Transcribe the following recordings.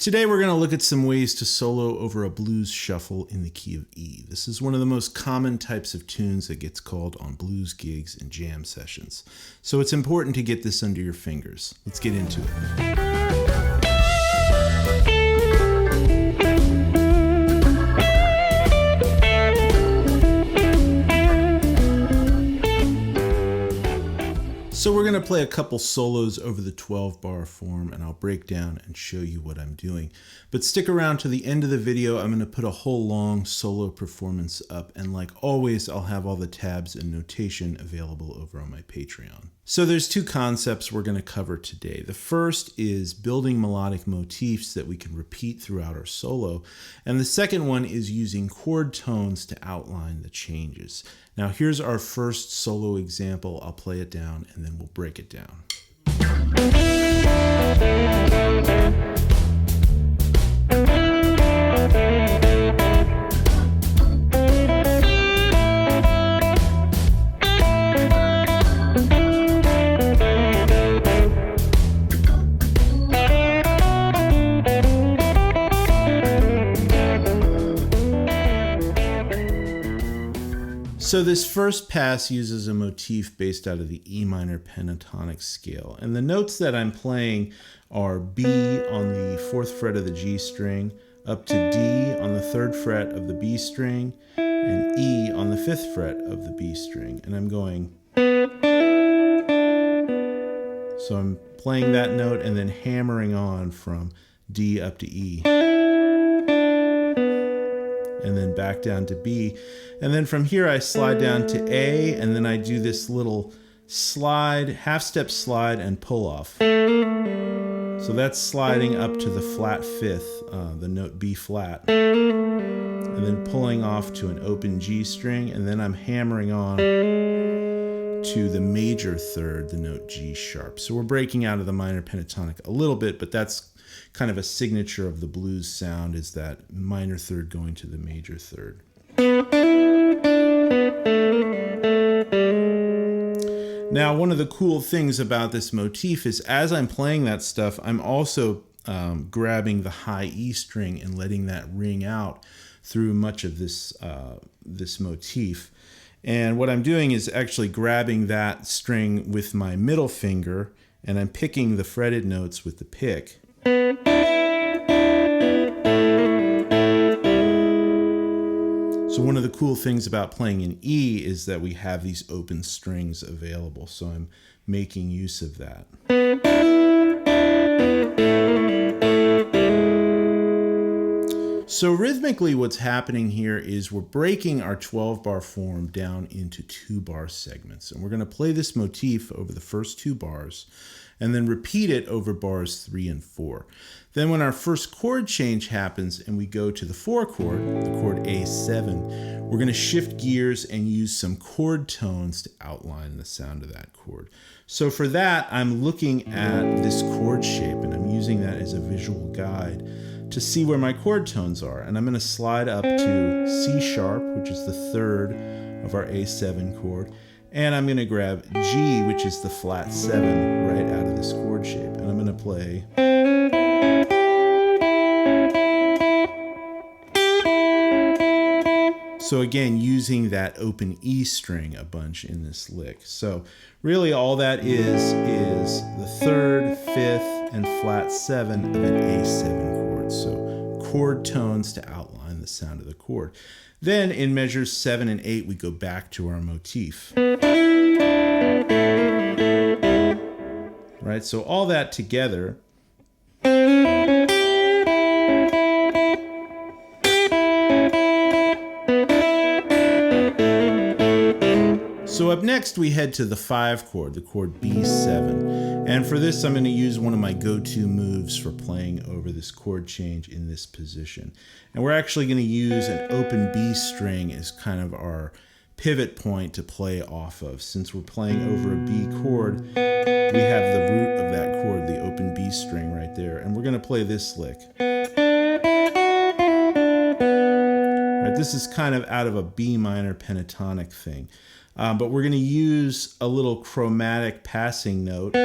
Today we're going to look at some ways to solo over a blues shuffle in the key of E. This is one of the most common types of tunes that gets called on blues gigs and jam sessions. So it's important to get this under your fingers. Let's get into it. So we're going to play a couple solos over the 12-bar form, and I'll break down and show you what I'm doing. But stick around to the end of the video. I'm going to put a whole long solo performance up, and like always, I'll have all the tabs and notation available over on my Patreon. So there's two concepts we're going to cover today. The first is building melodic motifs that we can repeat throughout our solo, and the second one is using chord tones to outline the changes. Now here's our first solo example. I'll play it down and then we'll break it down. So this first pass uses a motif based out of the E minor pentatonic scale. And the notes that I'm playing are B on the 4th fret of the G string, up to D on the 3rd fret of the B string, and E on the 5th fret of the B string. And I'm going... So I'm playing that note and then hammering on from D up to E. And then back down to B. And then from here I slide down to A, and then I do this little slide, half-step slide and pull off. So that's sliding up to the flat 5th, the note B flat, and then pulling off to an open G string, and then I'm hammering on to the major 3rd, the note G sharp. So we're breaking out of the minor pentatonic a little bit, but that's kind of a signature of the blues sound, is that minor 3rd going to the major 3rd. Now, one of the cool things about this motif is as I'm playing that stuff, I'm also grabbing the high E string and letting that ring out through much of this, this motif. And what I'm doing is actually grabbing that string with my middle finger, and I'm picking the fretted notes with the pick. So one of the cool things about playing in E is that we have these open strings available, so I'm making use of that. So rhythmically what's happening here is we're breaking our 12-bar form down into 2-bar segments, and we're going to play this motif over the first 2 bars and then repeat it over bars 3 and 4. Then when our first chord change happens and we go to the 4 chord, the chord A7, we're going to shift gears and use some chord tones to outline the sound of that chord. So for that, I'm looking at this chord shape, and I'm using that as a visual guide to see where my chord tones are. And I'm going to slide up to C sharp, which is the 3rd of our A7 chord, and I'm going to grab G, which is the flat 7, right out of this chord shape. And I'm going to play... So again, using that open E string a bunch in this lick. So really all that is the 3rd, 5th, and flat 7 of an A7 chord. So chord tones to outline the sound of the chord. Then in measures 7 and 8, we go back to our motif. Right, so all that together. So up next we head to the 5 chord, the chord B7. And for this I'm going to use one of my go-to moves for playing over this chord change in this position. And we're actually going to use an open B string as kind of our pivot point to play off of. Since we're playing over a B chord, we have the root of that chord, the open B string right there. And we're going to play this lick. Right, this is kind of out of a B minor pentatonic thing. But we're going to use a little chromatic passing note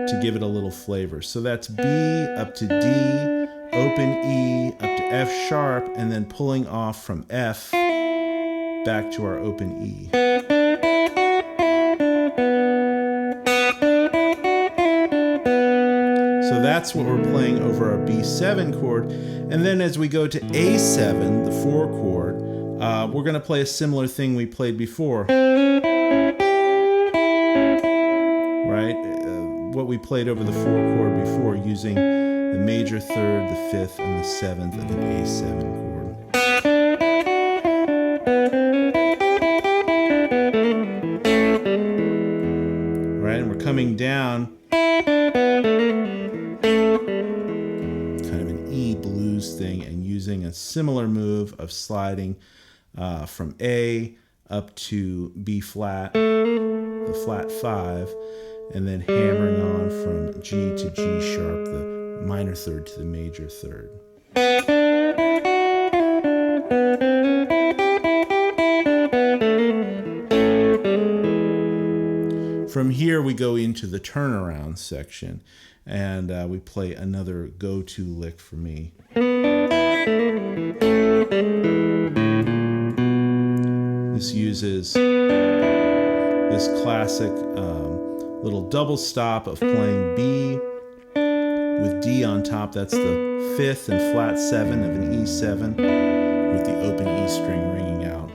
to give it a little flavor. So that's B up to D, open E up to F sharp, and then pulling off from F back to our open E. So that's what we're playing over our B7 chord. And then as we go to A7, the 4 chord, we're going to play a similar thing we played before. Right? What we played over the 4 chord before, using the major third, the 5th, and the 7th of an A7 chord. Right? And we're coming down, thing, and using a similar move of sliding from A up to B flat, the flat 5, and then hammering on from G to G sharp, the minor third to the major third. From here we go into the turnaround section, and we play another go-to lick for me. This uses this classic little double stop of playing B with D on top. That's the 5th and flat 7 of an E7 with the open E string ringing out.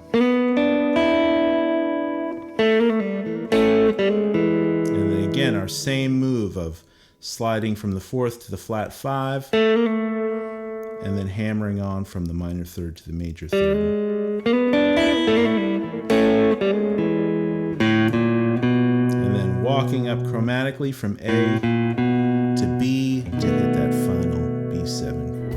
And then again, our same move of sliding from the 4th to the flat 5, and then hammering on from the minor third to the major third. And then walking up chromatically from A to B to hit that final B7 chord.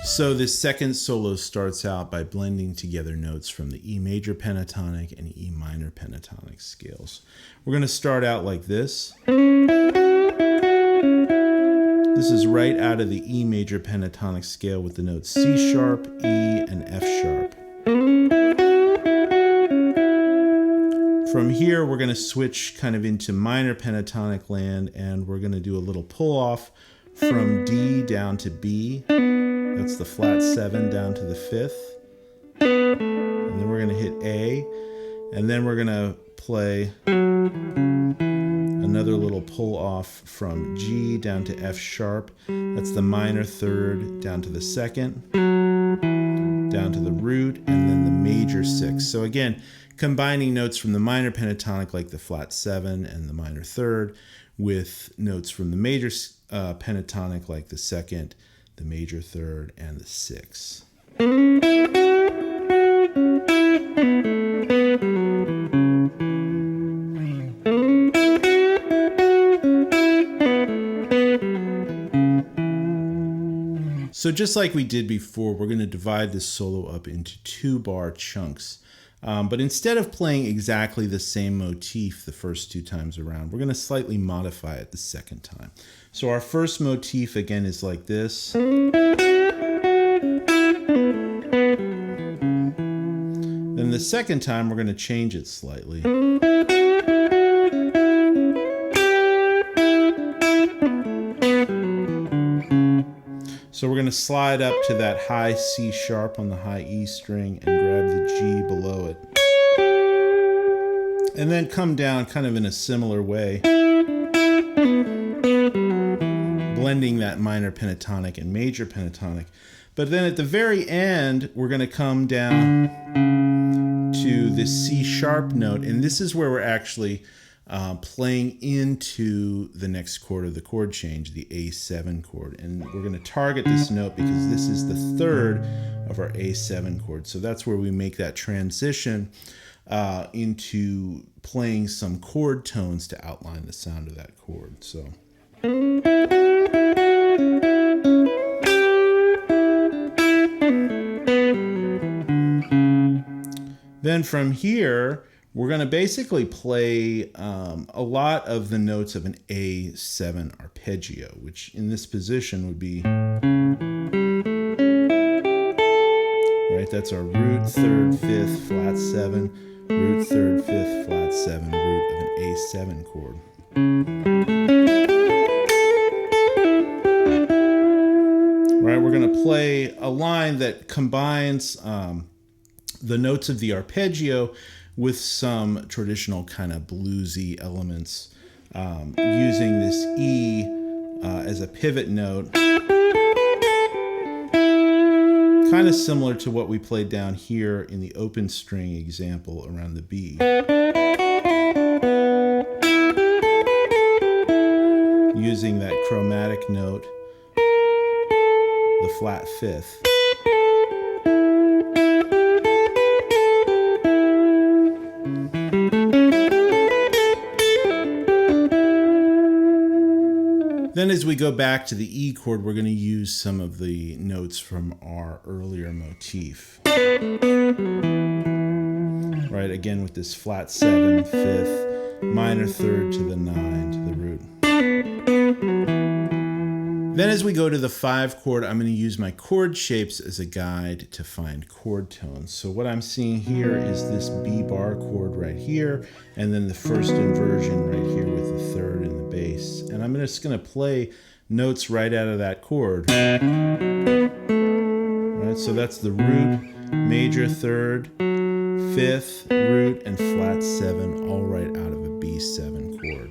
So this second solo starts out by blending together notes from the E major pentatonic and E minor pentatonic scales. We're going to start out like this. This is right out of the E major pentatonic scale with the notes C sharp, E, and F sharp. From here, we're going to switch kind of into minor pentatonic land, and we're going to do a little pull off from D down to B. That's the flat 7 down to the 5th. And then we're going to hit A. And then we're going to play another little pull off from G down to F sharp. That's the minor third down to the 2nd, down to the root, and then the major 6. So again, combining notes from the minor pentatonic like the flat 7 and the minor third with notes from the major pentatonic like the 2nd, the major third, and the 6. So just like we did before, we're going to divide this solo up into 2-bar chunks. But instead of playing exactly the same motif the first 2 times around, we're going to slightly modify it the second time. So our first motif again is like this. Then the second time we're going to change it slightly. So we're going to slide up to that high C sharp on the high E string and grab the G below it. And then come down kind of in a similar way, blending that minor pentatonic and major pentatonic. But then at the very end, we're going to come down to this C sharp note, and this is where we're actually playing into the next chord of the chord change, the A7 chord. And we're going to target this note because this is the third of our A7 chord. So that's where we make that transition into playing some chord tones to outline the sound of that chord. So. Then from here, we're going to basically play a lot of the notes of an A7 arpeggio, which in this position would be, right? That's our root, 3rd, 5th, flat 7, root, 3rd, 5th, flat 7, root of an A7 chord. Right, we're going to play a line that combines the notes of the arpeggio with some traditional kind of bluesy elements, using this E as a pivot note, kind of similar to what we played down here in the open string example around the B. Using that chromatic note, the flat 5th. Then as we go back to the E chord, we're going to use some of the notes from our earlier motif. Right, again with this flat 7, 5th, minor 3rd to the 9 to the root. Then as we go to the 5 chord, I'm going to use my chord shapes as a guide to find chord tones. So what I'm seeing here is this B bar chord right here, and then the first inversion right here with the 3rd and the bass. And I'm just going to play notes right out of that chord. Right, so that's the root, major 3rd, 5th, root, and flat 7, all right out of a B7 chord.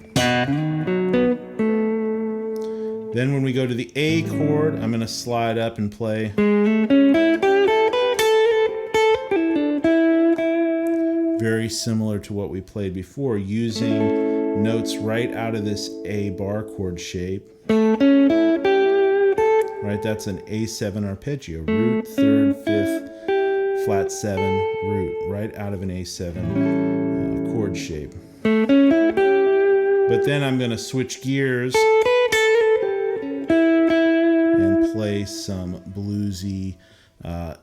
Then when we go to the A chord, I'm going to slide up and play very similar to what we played before, using notes right out of this A bar chord shape. Right, that's an A7 arpeggio, root, 3rd, 5th, flat 7, root, right out of an A7 chord shape. But then I'm going to switch gears and play some bluesy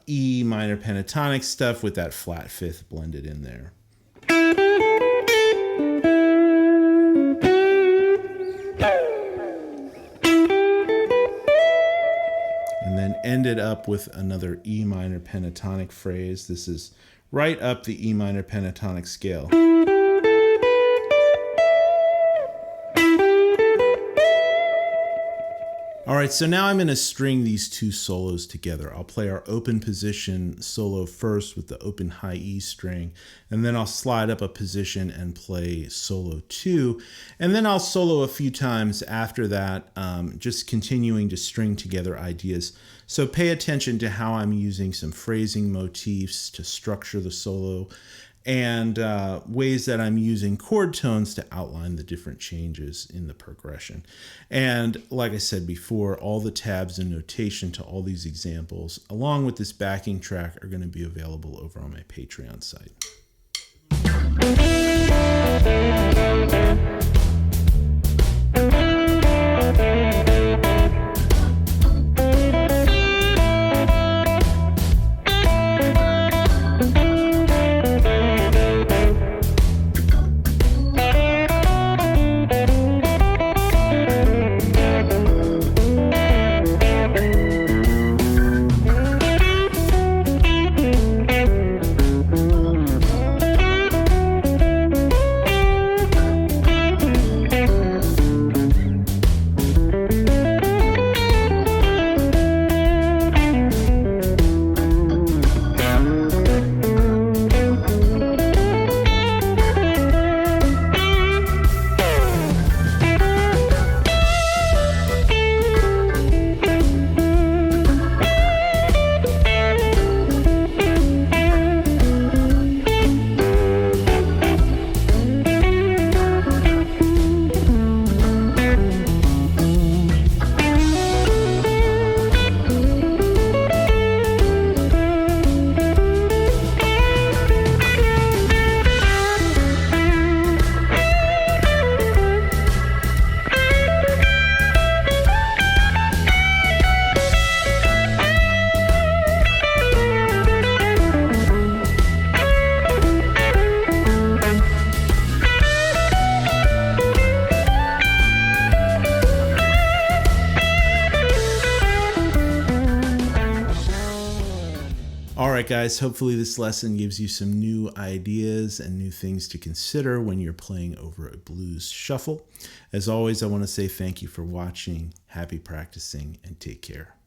E minor pentatonic stuff with that flat 5th blended in there. And then ended up with another E minor pentatonic phrase. This is right up the E minor pentatonic scale. All right, so now I'm going to string these two solos together. I'll play our open position solo first with the open high E string, and then I'll slide up a position and play solo 2, and then I'll solo a few times after that, just continuing to string together ideas. So pay attention to how I'm using some phrasing motifs to structure the solo, and ways that I'm using chord tones to outline the different changes in the progression. And like I said before, all the tabs and notation to all these examples, along with this backing track, are going to be available over on my Patreon site. right, guys, hopefully this lesson gives you some new ideas and new things to consider when you're playing over a blues shuffle. As always, I want to say thank you for watching, happy practicing, and take care.